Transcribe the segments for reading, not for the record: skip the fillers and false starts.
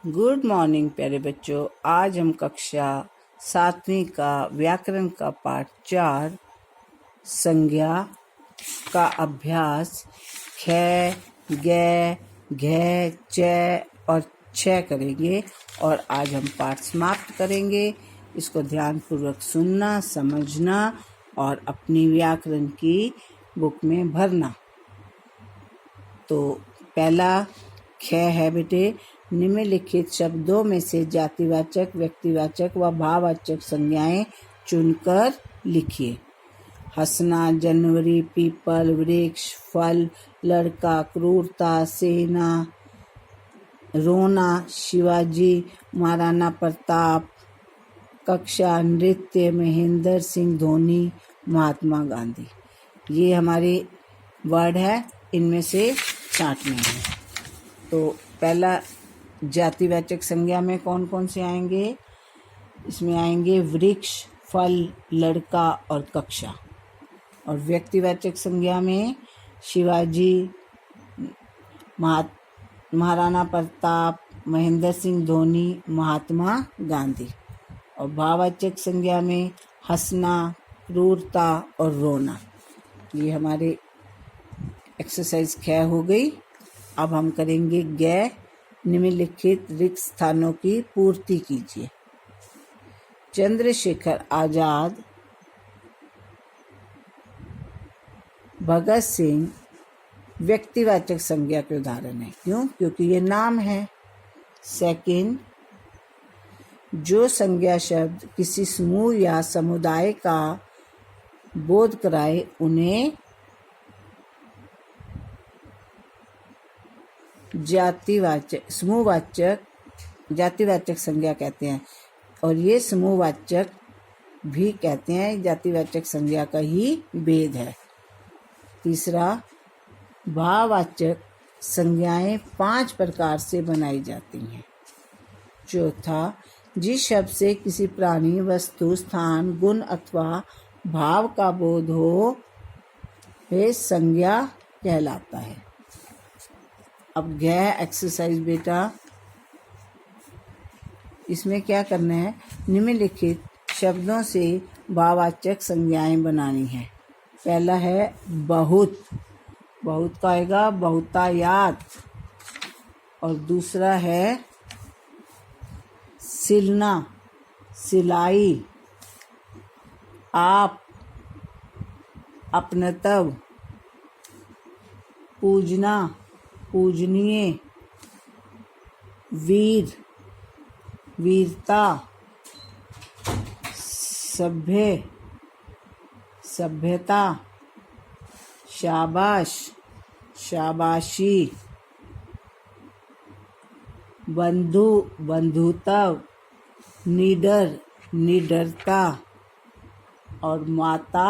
Good morning प्यारे बच्चों। आज हम कक्षा 7वीं का व्याकरण का पाठ 4 संज्ञा का अभ्यास ख, ग, घ, च और छ करेंगे और आज हम पाठ समाप्त करेंगे। इसको ध्यानपूर्वक सुनना, समझना और अपनी व्याकरण की बुक में भरना। तो पहला ख है बेटे, निम्नलिखित शब्दों में से जातिवाचक, व्यक्तिवाचक व भाववाचक संज्ञाएं चुनकर लिखिए। हंसना, जनवरी, पीपल, वृक्ष, फल, लड़का, क्रूरता, सेना, रोना, शिवाजी, महाराणा प्रताप, कक्षा, नृत्य, महेंद्र सिंह धोनी, महात्मा गांधी। ये हमारे वर्ड है, इनमें से छांटने हैं। तो पहला जातिवाचक संज्ञा में कौन कौन से आएंगे? इसमें आएंगे वृक्ष, फल, लड़का और कक्षा। और व्यक्तिवाचक संज्ञा में शिवाजी, महाराणा प्रताप, महेंद्र सिंह धोनी, महात्मा गांधी। और भाववाचक संज्ञा में हंसना, क्रूरता और रोना। ये हमारे एक्सरसाइज ख हो गई। अब हम करेंगे ग। निम्नलिखित रिक्त स्थानों की पूर्ति कीजिए। चंद्रशेखर आजाद, भगत सिंह व्यक्तिवाचक संज्ञा के उदाहरण है। क्यों? क्योंकि ये नाम है। सेकंड, जो संज्ञा शब्द किसी समूह या समुदाय का बोध कराए उन्हें जातिवाचक संज्ञा कहते हैं। और ये समूहवाचक भी कहते हैं। जातिवाचक संज्ञा का ही भेद है। तीसरा, भाववाचक संज्ञाएं 5 प्रकार से बनाई जाती हैं। चौथा, जिस शब्द से किसी प्राणी, वस्तु, स्थान, गुण अथवा भाव का बोध हो वह संज्ञा कहलाता है। अब घ एक्सरसाइज बेटा, इसमें क्या करना है? निम्नलिखित शब्दों से भाववाचक संज्ञाएं बनानी है। पहला है बहुत, बहुत का आएगा बहुतायात। और दूसरा है सिलना, सिलाई। आप, अपनत्व। पूजना, पूजनीय। वीर, वीरता। सभ्य, सभ्यता। शाबाश, शाबाशी। बंधु, बंधुत्व। निडर, निडरता। और माता,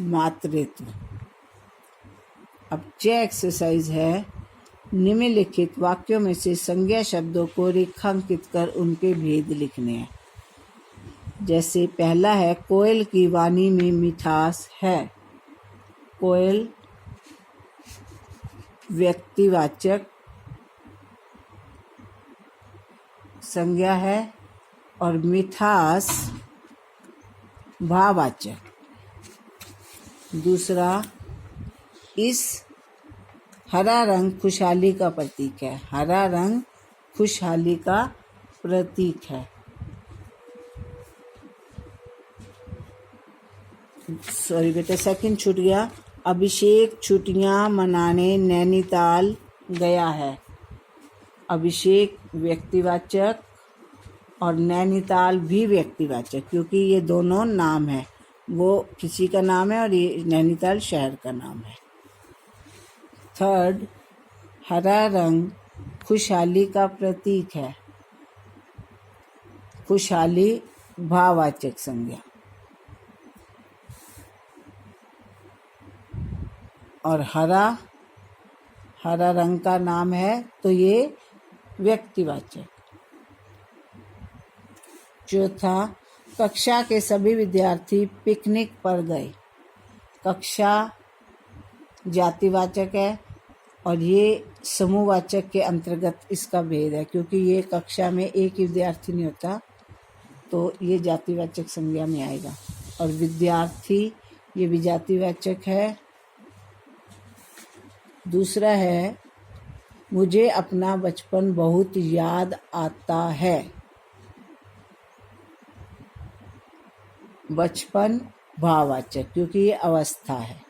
मातृत्व। अब च एक्सरसाइज है, निम्नलिखित वाक्यों में से संज्ञा शब्दों को रेखांकित कर उनके भेद लिखने हैं। जैसे पहला है, कोयल की वाणी में मिठास है। कोयल व्यक्तिवाचक संज्ञा है और मिठास भाववाचक। दूसरा, इस हरा रंग खुशहाली का प्रतीक है। हरा रंग खुशहाली का प्रतीक है। सॉरी बेटा, सेकंड छूट गया। अभिषेक छुट्टियां मनाने नैनीताल गया है। अभिषेक व्यक्तिवाचक और नैनीताल भी व्यक्तिवाचक, क्योंकि ये दोनों नाम है। वो किसी का नाम है और ये नैनीताल शहर का नाम है। थर्ड, हरा रंग खुशहाली का प्रतीक है। खुशहाली भाववाचक संज्ञा। और हरा रंग का नाम है तो ये व्यक्तिवाचक। चौथा, कक्षा के सभी विद्यार्थी पिकनिक पर गए। कक्षा जातिवाचक है और ये समूहवाचक के अंतर्गत इसका भेद है, क्योंकि ये कक्षा में एक ही विद्यार्थी नहीं होता, तो ये जातिवाचक संज्ञा में आएगा। और विद्यार्थी ये भी जातिवाचक है। दूसरा है मुझे अपना बचपन बहुत याद आता है। बचपन भाववाचक, क्योंकि ये अवस्था है।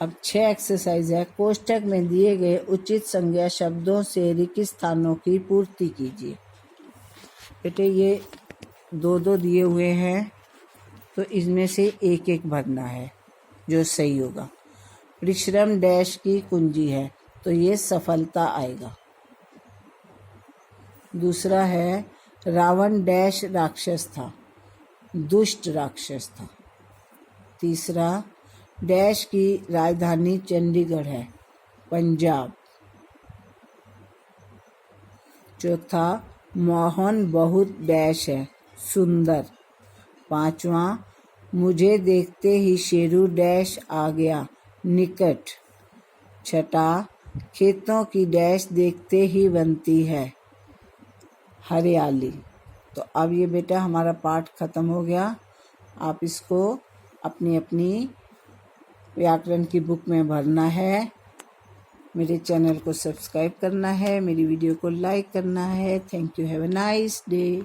अब 6 एक्सरसाइज है। कोष्ठक में दिए गए उचित संज्ञा शब्दों से रिक्त स्थानों की पूर्ति कीजिए। बेटे ये 2-2 दिए हुए हैं, तो इसमें से एक एक भरना है जो सही होगा। परिश्रम डैश की कुंजी है, तो ये सफलता आएगा। दूसरा है रावण डैश राक्षस था, दुष्ट राक्षस था। तीसरा डैश की राजधानी चंडीगढ़ है, पंजाब। चौथा मोहन बहुत डैश है, सुंदर। पांचवा मुझे देखते ही शेरू डैश आ गया, निकट। छठा खेतों की डैश देखते ही बनती है, हरियाली। तो अब ये बेटा हमारा पाठ खत्म हो गया। आप इसको अपनी अपनी व्याकरण की बुक में भरना है। मेरे चैनल को सब्सक्राइब करना है, मेरी वीडियो को लाइक करना है। Thank you. Have a nice day.